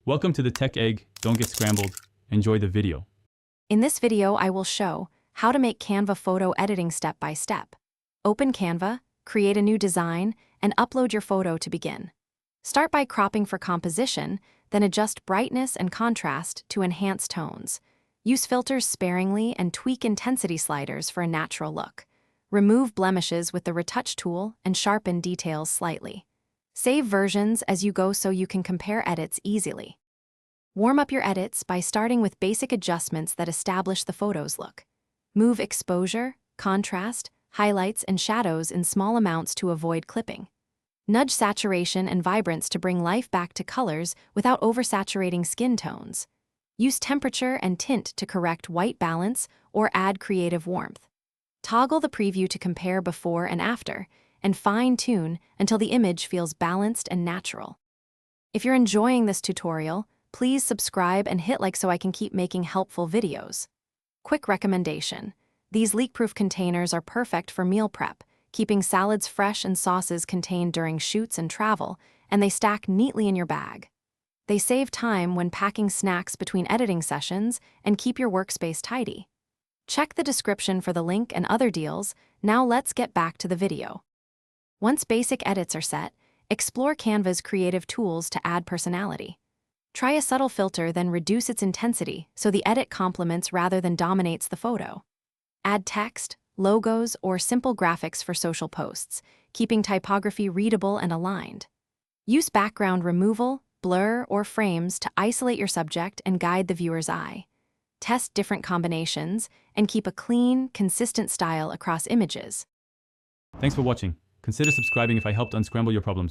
Welcome to the Tech Egg. Don't get scrambled. Enjoy the video. In this video, I will show how to make Canva photo editing step by step. Open Canva, create a new design, and upload your photo to begin. Start by cropping for composition, then adjust brightness and contrast to enhance tones. Use filters sparingly and tweak intensity sliders for a natural look. Remove blemishes with the retouch tool and sharpen details slightly. Save versions as you go so you can compare edits easily. Warm up your edits by starting with basic adjustments that establish the photo's look. Move exposure, contrast, highlights, and shadows in small amounts to avoid clipping. Nudge saturation and vibrance to bring life back to colors without oversaturating skin tones. Use temperature and tint to correct white balance or add creative warmth. Toggle the preview to compare before and after, and fine-tune until the image feels balanced and natural. If you're enjoying this tutorial, please subscribe and hit like so I can keep making helpful videos. Quick recommendation: these leak-proof containers are perfect for meal prep, keeping salads fresh and sauces contained during shoots and travel, and they stack neatly in your bag. They save time when packing snacks between editing sessions and keep your workspace tidy. Check the description for the link and other deals. Now let's get back to the video. Once basic edits are set, explore Canva's creative tools to add personality. Try a subtle filter, then reduce its intensity so the edit complements rather than dominates the photo. Add text, logos, or simple graphics for social posts, keeping typography readable and aligned. Use background removal, blur, or frames to isolate your subject and guide the viewer's eye. Test different combinations and keep a clean, consistent style across images. Thanks for watching. Consider subscribing if I helped unscramble your problems.